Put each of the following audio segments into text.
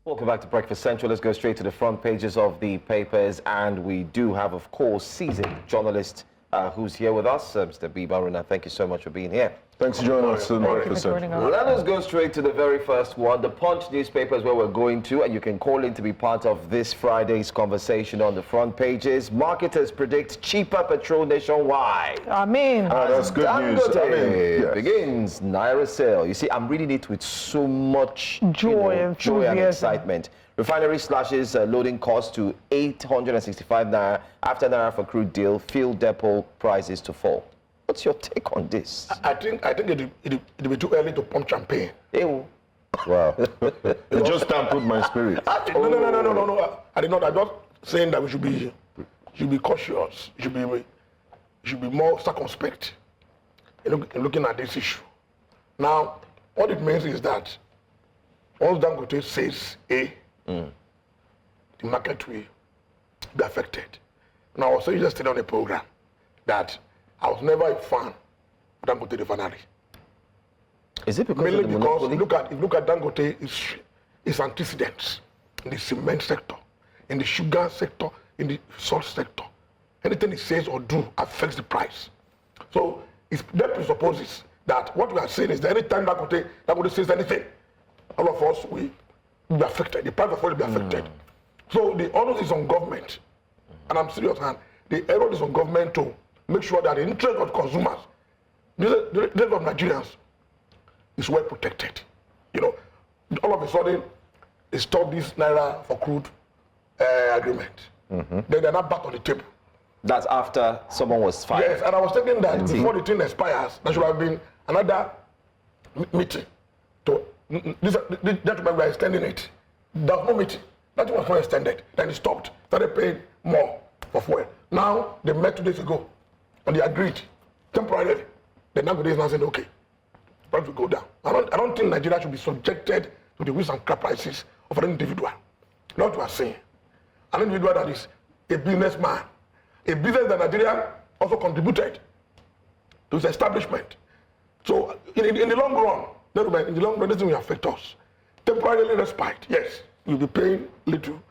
Welcome back to Breakfast Central. Let's go straight to the front pages of the papers. And we do have, of course, seasoned journalist who's here with us, Mr. Habib Aruna. Thank you so much for being here. Thanks for joining us on Breakfast Central. Let us go straight to the very first one. The Punch newspaper is where we're going to, and you can call in to be part of this Friday's conversation on the front pages. Marketers predict cheaper petrol nationwide. That's good news. Dangote begins Naira sale. You see, I'm reading it with so much joy and excitement. Refinery slashes loading costs to 865 Naira after Naira for crude deal. Fuel depot prices to fall. What's your take on this? I think it'll be too early to pump champagne. Ew. Wow. It just dampened my spirit. No. I did not. I'm just saying that we should be cautious. You should be more circumspect in looking at this issue. Now, what it means is that once Dangote says A, the market will be affected. Now, I was saying yesterday on the program that I was never a fan of Dangote refinery. Is it because mainly of the because monopoly? if you look at Dangote, its antecedents in the cement sector, in the sugar sector, in the salt sector. Anything it says or do affects the price. So that presupposes that what we are saying is that anytime Dangote says anything, all of us will be affected. The price of oil will be affected. So the onus is on government, and I'm serious, and the error is on government to make sure that the interest of consumers, the interest of Nigerians, is well protected. You know, all of a sudden, they stop this Naira for crude agreement. Then they're not back on the table. That's after someone was fired. Yes, and I was thinking that before the thing expires, there should have been another meeting. This gentlemen were extending it. There was no meeting. That was not extended. Then it stopped. Started paying more for fuel. Now, they met 2 days ago. And they agreed temporarily. The Dangote is now saying, okay, price will go down. I don't think Nigeria should be subjected to the whisk and crap prices of an individual. Not what we are saying. An individual that is a businessman, a business that Nigeria also contributed to its establishment. So in the long run, this will affect us. Temporarily respite, yes, we'll be paying little.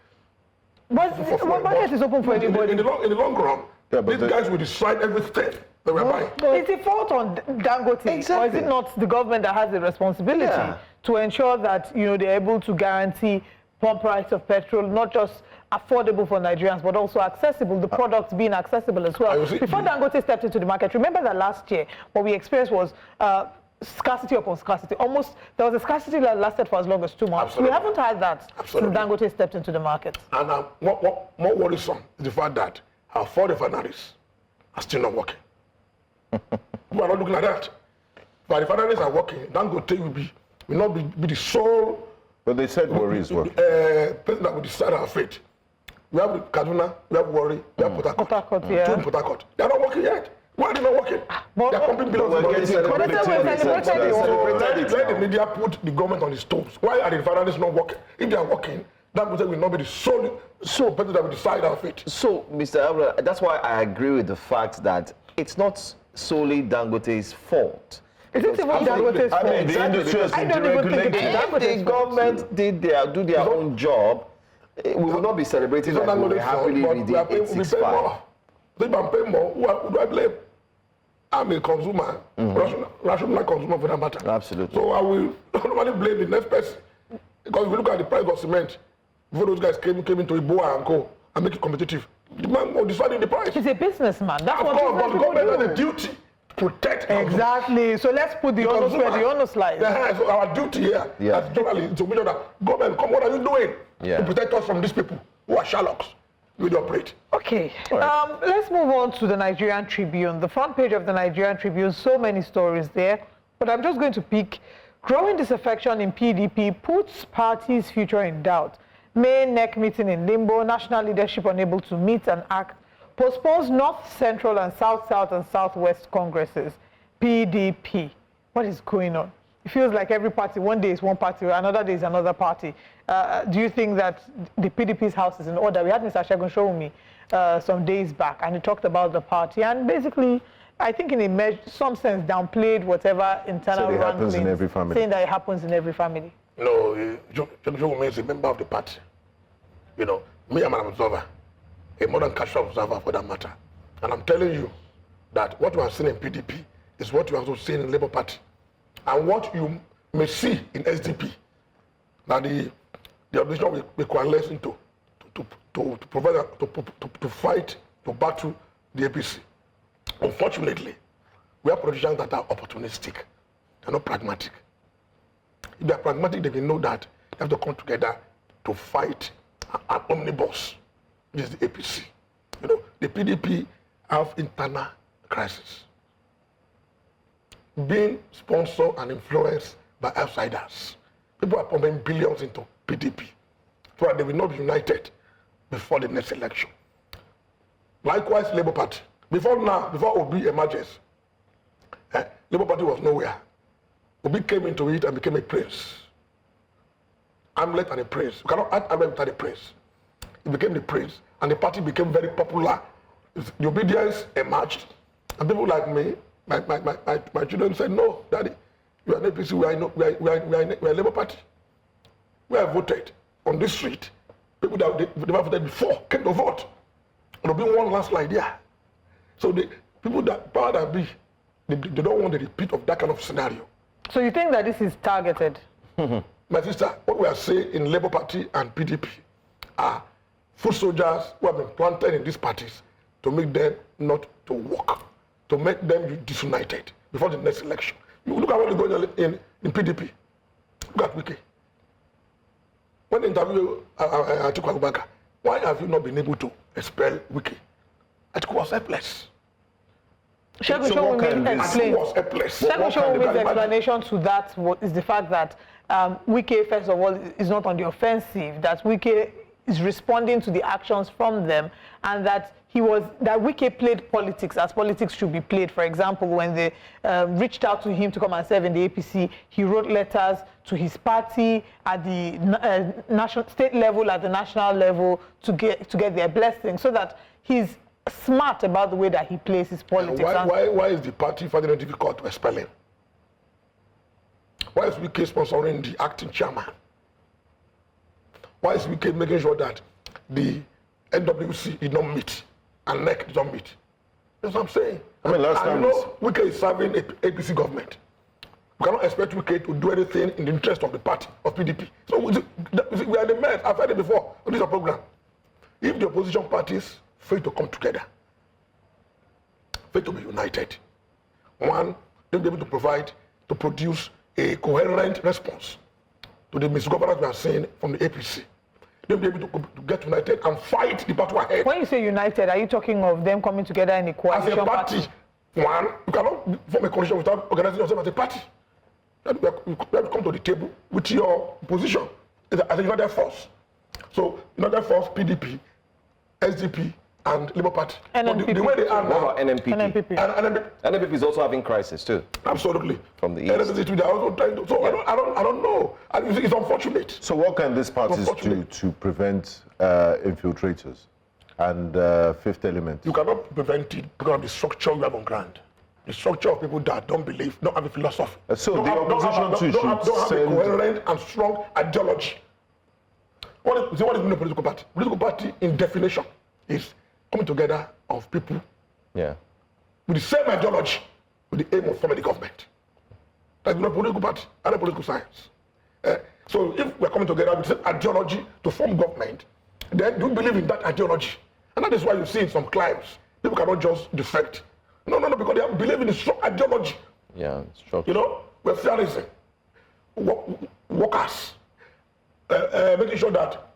But the market is open for anybody. In the long run, these guys will decide everything that we're buying. Is the fault on Dangote, or is it not the government that has the responsibility to ensure that they're able to guarantee pump price of petrol, not just affordable for Nigerians, but also accessible, the products being accessible as well? Before Dangote stepped into the market, remember that last year, what we experienced was scarcity upon scarcity. There was a scarcity that lasted for as long as 2 months. Absolutely. We haven't had that since Dangote stepped into the market. And what more worrisome is the fact that our 4 refineries are still not working. We are not looking at that. But refineries are working. Dangote will not be the sole. But they said worry is working. Person that will decide our fate. We have Kaduna, we have Warri, we have Port Harcourt. Two in Port Harcourt. They are not working yet. Why are they not working? They are pumping billions of dollars. Let the media put the government on its toes. Why are the refineries not working? If they are working, Dangote will not be the sole person that will decide our fate. So, Mr. Aruna, that's why I agree with the fact that it's not solely Dangote's fault. Is it even Dangote's fault? The industry has been deregulated. If the government do their own job, we will not be celebrating like we were happily reading 865. If I'm paying more, who do I blame? I'm a consumer, rational consumer for that matter. Absolutely. So I will normally blame the next person. Because if you look at the price of cement, before those guys came into Iboa and Co. and make it competitive, the man was deciding the price. He's a businessman. That's of what course, but the government do. has a duty to protect Exactly. So let's put the onus where the onus lies. So our duty here as journalists to make sure that government, come, what are you doing to protect us from these people who are shallows? We operate. Okay, let's move on to the Nigerian Tribune. The front page of the Nigerian Tribune, so many stories there, but I'm just going to pick growing disaffection in PDP puts party's future in doubt. May NEC meeting in limbo, national leadership unable to meet and act, postpones North Central and South and Southwest Congresses. PDP, what is going on? It feels like every party, one day is one party, another day is another party. Do you think that the PDP's house is in order? We had Mr. Segun Showunmi some days back, and he talked about the party, and basically, I think in some sense, downplayed whatever internal wrangling, happens in every family. saying that it happens in every family. you know, John is a member of the party. You know, me, I'm an observer, a modern casual observer for that matter. And I'm telling you that what we are seeing in PDP is what you are also seeing in Labour Party. And what you may see in SDP, that the opposition will coalesce into to provide, to fight, to battle the APC. Unfortunately, we have politicians that are opportunistic. They're not pragmatic. If they're pragmatic, they will know that they have to come together to fight an omnibus, which is the APC. You know, the PDP have internal crisis, being sponsored and influenced by outsiders. People are pumping billions into PDP, so that they will not be united before the next election. Likewise, Labour Party. Before Obi emerges, Labour Party was nowhere. Obi came into it and became a prince. Hamlet and a prince. You cannot add Hamlet without a prince. He became the prince, and the party became very popular. The obedience emerged, and people like me, my children said, "No, Daddy, you are an APC. We are a Labour Party. We have voted on this street. People that they never voted before came to vote. And Obi won landslide there. So the people that power that be, they don't want a repeat of that kind of scenario." So you think that this is targeted? My sister, what we are saying in Labour Party and PDP are foot soldiers who have been planted in these parties to make them not to work, to make them disunited before the next election. You look at what is going on in PDP. Look at Wike. When they interview Atiku Abubakar, why have you not been able to expel Wike? Atiku was helpless. Atiku was helpless. Shewumi's explanation to that is the fact that Wike, first of all, is not on the offensive, that Wike is responding to the actions from them, and that Wike played politics as politics should be played. For example, when they reached out to him to come and serve in the APC, he wrote letters to his party at the state level, at the national level, to get their blessing, so that he's smart about the way that he plays his politics. Why is the party finding it difficult to expel him? Why is Wike sponsoring the acting chairman? Why is Wike making sure that the NWC did not meet and NEC did not meet? That's what I'm saying. I mean, last time Wike is serving a APC government. We cannot expect Wike to do anything in the interest of the party, of PDP. So we are the men. I've heard it before on this program. If the opposition parties fail to come together, fail to be united, one, they'll be able to produce a coherent response to the misgovernance we are seeing from the APC. They'll be able to get united and fight the battle ahead. When you say united, are you talking of them coming together in a coalition? As a party, one, you cannot form a coalition without organizing yourself as a party. You have to come to the table with your position as a united force. So, united force, PDP, SDP, and Labour Party. NNPP. The way they are now. What about NNPP? NNPP is also having crisis too. Absolutely. From the east. NNPP, they are also trying to. So yeah. I don't know. And it's unfortunate. So what can these parties do to prevent infiltrators and fifth element? You cannot prevent it because of the structure you have on ground. The structure of people that don't believe, don't have a philosophy. So the opposition don't have a coherent and strong ideology. What is a political party? Political party, in definition, is coming together of people with the same ideology, with the aim of forming the government. That's not a political party and a political science. So if we're coming together with the same ideology to form government, then you believe in that ideology. And that is why you see in some climes, people cannot just defect. No, because they believe in the strong ideology. Yeah, structure. You know, we're serious. Workers, making sure that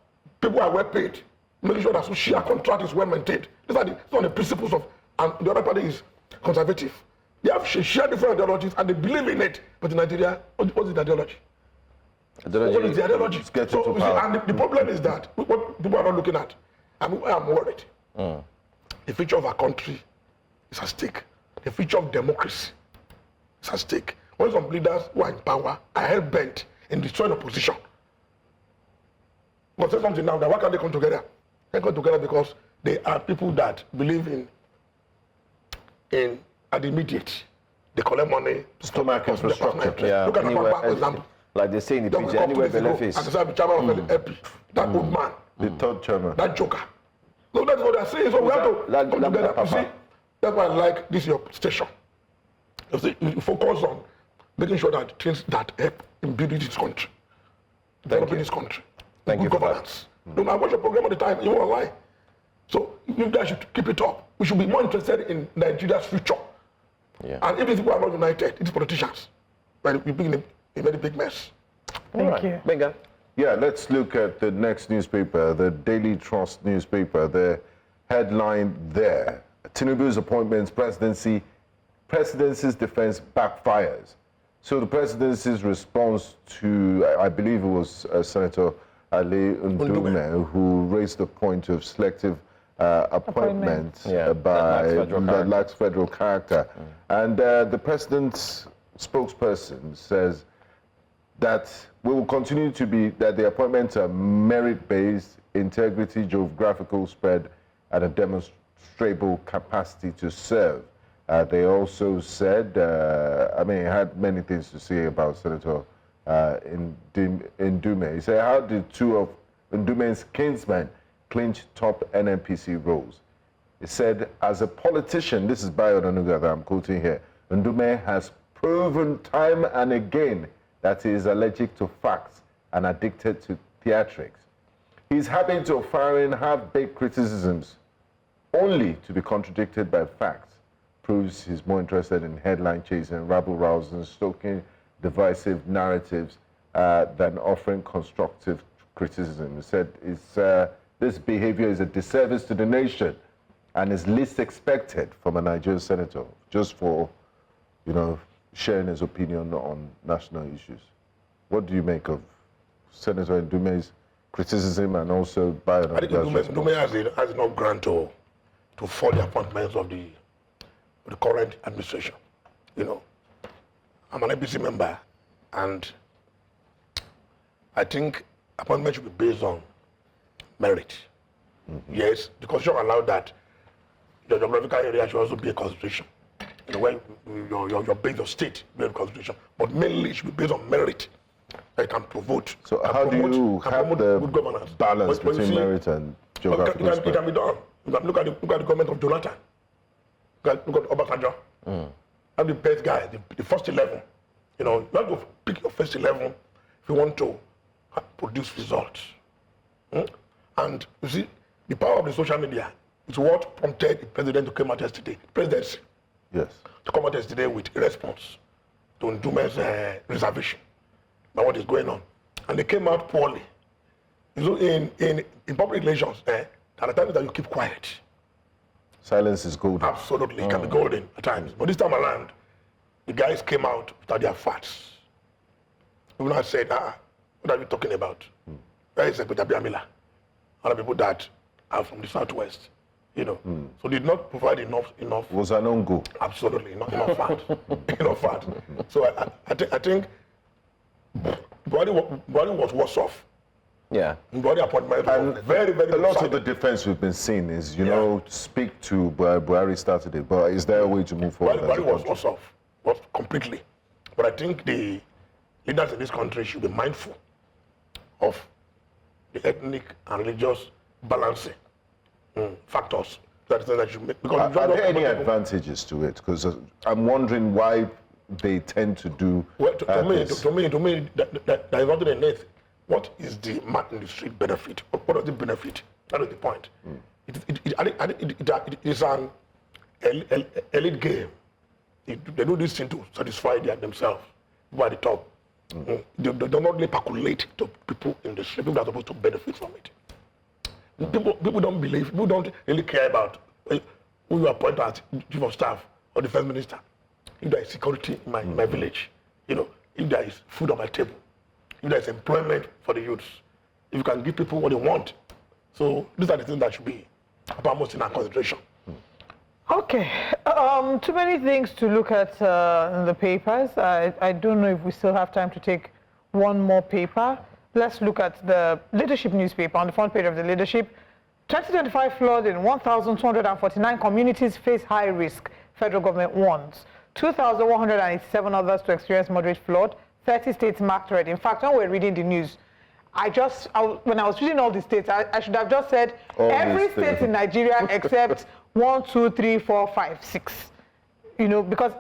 people are well paid, making sure that social contract is well maintained. These are the principles of, and the other party is conservative. They have share different ideologies and they believe in it. But in Nigeria, what is the ideology? What is the ideology? And the problem is that what people are not looking at, I'm worried. The future of our country is at stake. The future of democracy is at stake. When some leaders who are in power are hell-bent in destroying opposition. But say something now, that why can't they come together? They come together because they are people that believe in at the immediate. They collect money. Stomach infrastructure. Yeah, Look at Akwa, for example. Like they say in the Then we picture, come anywhere 2 days the ago, left is. and decide the chairman of the EP, that old man, The third chairman. that joker. So that's what they're saying. So we have to That- come that- together. that- You see, that's why I like this your station. You see, you focus on making sure that things that help in building this country, developing this country, Thank good you for that. governance. No, I watch your program all the time, even online. So you guys should keep it up. We should be more interested in Nigeria's future. Yeah. And if these people are not united, it's politicians. But we're in a very big mess. Thank you. Benga. Yeah, let's look at the next newspaper, the Daily Trust newspaper. The headline there, Tinubu's appointments, presidency's defense backfires. So the presidency's response to, I believe it was Senator Ali Ndume, who raised the point of selective appointment Yeah, by that lacks federal character. And the president's spokesperson says that we will continue to be, that the appointments are merit-based, integrity, geographical spread, and a demonstrable capacity to serve. They also said, it had many things to say about Senator Ndume. He said, how did two of Ndume's kinsmen clinch top NNPC roles? He said, as a politician, this is Bayo Onanuga that I'm quoting here, Ndume has proven time and again that he is allergic to facts and addicted to theatrics. He's happy to firing half-baked criticisms only to be contradicted by facts. Proves he's more interested in headline chasing, rabble-rousing, stoking divisive narratives than offering constructive criticism. He said this behavior is a disservice to the nation and is least expected from a Nigerian senator, just for, sharing his opinion on national issues. What do you make of Senator Ndume's criticism and also Bayo I think Ndume has enough grant to follow the appointments of the current administration. I'm an APC member, and I think appointment should be based on merit. Yes, the constitution allowed that. The geographical area should also be a consideration. Where your base of state be a consideration, but mainly it should be based on merit. That can promote. So how do you have the good governance balance between merit and geographical it spread? can be done. You can look at the government of Jonathan. Look at Obasanjo. I'm the best guy, the first 11. You have to pick your first 11 if you want to produce results. And you see, the power of the social media is what prompted the president to come out yesterday, presidency, Yes. to come out yesterday with a response to Ndume's reservation about what is going on. And they came out poorly. So in public relations, there are times that you keep quiet. Silence is golden. Absolutely, it can be golden at times. But this time around, the guys came out without their facts. Even I said, what are you talking about? Where is Secretary Amila? Other people that are from the southwest, So did not provide enough. Was an own go. Absolutely, not enough fact. Enough fact. So I think Buhari was worse off. Yeah. Buhari appointment was very, very A lot decided. of the defense we've been seeing is, speak to Buhari started it, but is there a way to move forward? Buhari was worse off, was completely. But I think the leaders in this country should be mindful of the ethnic and religious balancing factors that should make. Because Are there any advantages to it? Because I'm wondering why they tend to do well, to me, this. there is nothing in it. What is the man in the street benefit? What does it benefit? That is the point. It is an elite game. They do this thing to satisfy themselves by the top. They do not really percolate to people in the street, people that are supposed to benefit from it. People don't believe, people don't really care about who you appoint as chief of staff or the first minister. If there is security in my village, if there is food on my table, if there is employment for the youths, if you can give people what they want. So these are the things that should be uppermost in our consideration. Okay, too many things to look at in the papers. I don't know if we still have time to take one more paper. Let's look at the Leadership newspaper. On the front page of the Leadership, 2025 flood in 1,249 communities face high risk, federal government warns. 2,187 others to experience moderate flood. 30 states marked red. In fact, when we're reading the news, when I was reading all the states, I should have just said every state in Nigeria except 1, 2, 3, 4, 5, 6. You know, because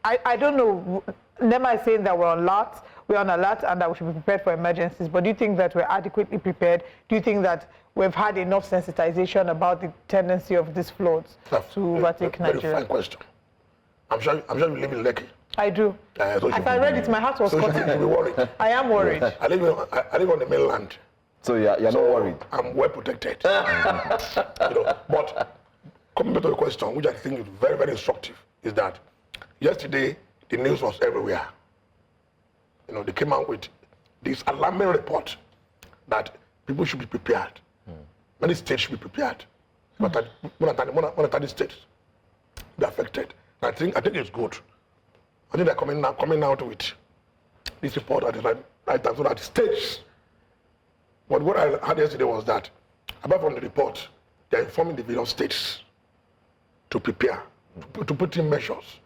I don't know. NEMA is saying that we're on alert and that we should be prepared for emergencies. But do you think that we're adequately prepared? Do you think that we've had enough sensitization about the tendency of these floods to overtake Nigeria? Very fine question. I'm sure you live in Lekki. I do. So as I read it, my heart was so cutting. you should be worried. I am worried. I live on the mainland. So you're not worried? I'm well protected. You know, but coming back to the question, which I think is very, very instructive, is that yesterday the news was everywhere. You know, they came out with this alarming report that people should be prepared. Many states should be prepared. But one of the states be affected. I think it's good. I think they're coming out with this report at the right time so that states. But what I heard yesterday was that, apart from the report, they're informing the various states to prepare, to put in measures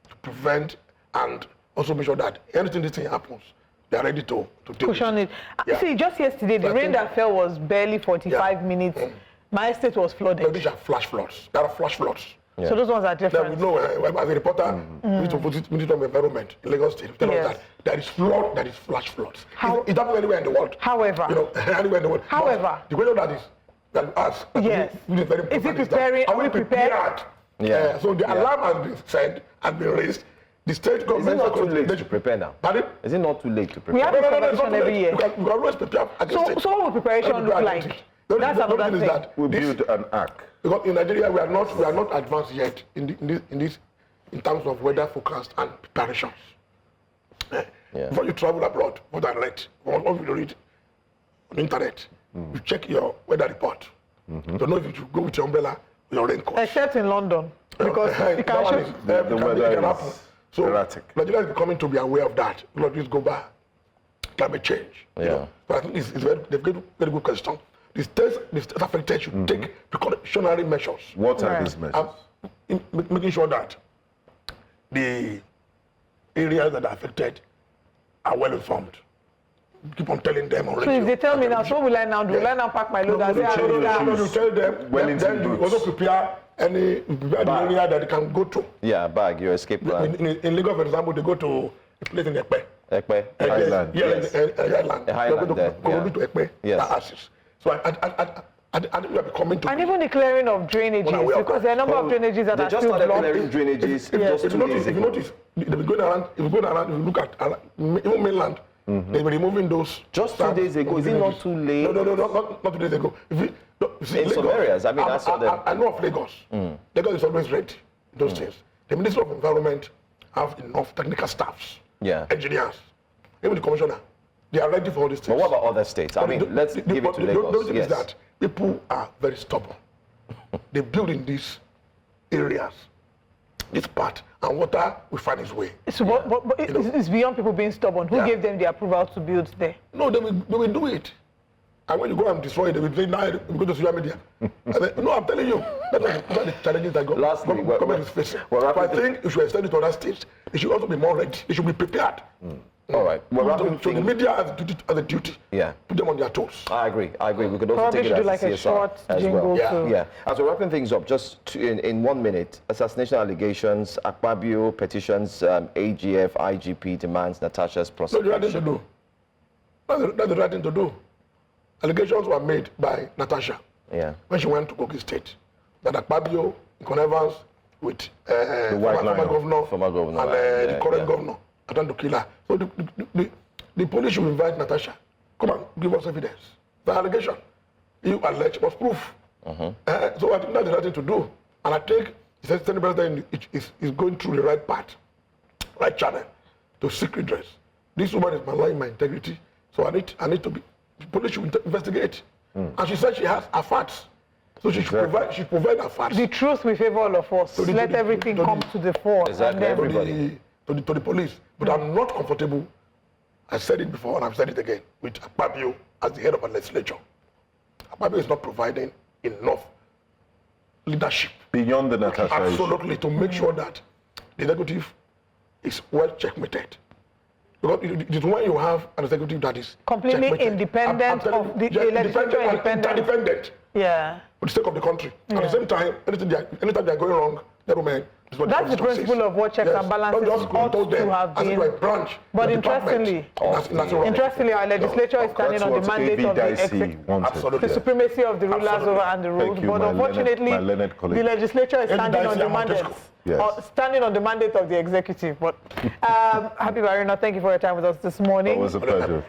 to prevent and also make sure that anything this thing happens, they are ready to deal cushion with it. Yeah. See, just yesterday, the rain that fell was barely 45 minutes. My state was flooded. No, these are flash floods. There are flash floods. Yeah. So those ones are different. Now, we know, as a reporter, Minister of Environment in Lagos State, tell us that there is flash floods. It happens anywhere in the world. However, you know, anywhere in the world. However, the question that you ask, yes, is very important. Is it preparing? Are we prepared? Yeah. So the alarm has been said, has been raised. The state government is it not too late to prepare now? Pardon? Is it not too late to prepare? We have preparation every year. You can always prepare against it. So what will preparation look like? That's another thing. That we build an ark. Because in Nigeria, we are not advanced yet in terms of weather forecast and preparations. Before you travel abroad, what I read, what you read on the internet, you check your weather report. To know if you should go with your umbrella or your raincoat. Except in London, because it can shift. The weather can is happen. So erratic. Nigeria is becoming to be aware of that. Not just go by climate change. You know? So I think it's they've got very good question. The states affected should take precautionary measures. What are these measures? Making sure that the areas that are affected are well informed. Keep on telling them already. So if they tell me now, so what will I now do? Will I now pack my load and say, you tell them, then you also prepare the area that they can go to. Yeah, bag, your escape plan. In Lagos, for example, they go to a place in Ekpe. Highland. Yes. Highland. A highland to Ekpe. Yes. So I think we are becoming to... And even the clearing of drainages, because there are a number of drainages that are still blocked. They just started clearing drainages just 2 days If you ago. notice, they've been going around, if you look at even mainland, they've been removing those... Just 2 days ago, is it not too late? No, not 2 days ago. In some areas, I mean, I saw them. I know of Lagos. Lagos is always red, those things. The Ministry of Environment have enough technical staffs, engineers, even the commissioner. They are ready for all these things. But what about other states? I mean, let's give it to Lagos. The thing is that people are very stubborn. They build in these areas, this part, and water will find its way. So but it's beyond people being stubborn. Who gave them the approval to build there? No, they will do it. And when you go and destroy it, they will say, now we go to social media. No, I'm telling you, that's the challenges that government is facing. So I think you should extend it to other states. They should also be more ready. They should be prepared. All right. So the media has a duty. Put them on their toes. I agree. We could also Probably take it should as do like a CSR short as jingle well. too. Yeah. As we're wrapping things up, just in 1 minute, assassination allegations, Akpabio petitions, AGF, IGP demands Natasha's prosecution. No, the right thing to do. That's the right thing to do. Allegations were made by Natasha when she went to Kogi State that Akpabio, in connivance with former governor and the current governor, attempted to kill her. So the police should invite Natasha. Come on, give us evidence. The allegation you allege was proof. So I think that's the right thing to do. And I think the Senate President is going through the right path, right channel to seek redress. This woman is maligning my integrity, so I need to be. The police should investigate. And she said she has her facts. So she should provide her facts. The truth will favor all of us. Let everything come to the fore. Exactly, and everybody. To the police. But I'm not comfortable, I said it before and I've said it again, with Akpabio as the head of a legislature. Akpabio is not providing enough leadership. Beyond the Natasha Absolutely, to make sure that the executive is well checkmated. Because it is when you have an executive that is completely checkmated. independent of the legislature, independent. Yeah. For the sake of the country. At the same time, anytime they are going wrong, never mind. That's the principle of what checks and balances ought to have been. Branch, but interestingly, our legislature is standing on the mandate of the executive. Absolutely. The supremacy of the rulers over and the rules. But unfortunately, the legislature is standing on the mandate. Standing on the mandate of the executive. But Habib Aruna, thank you for your time with us this morning. It was a pleasure.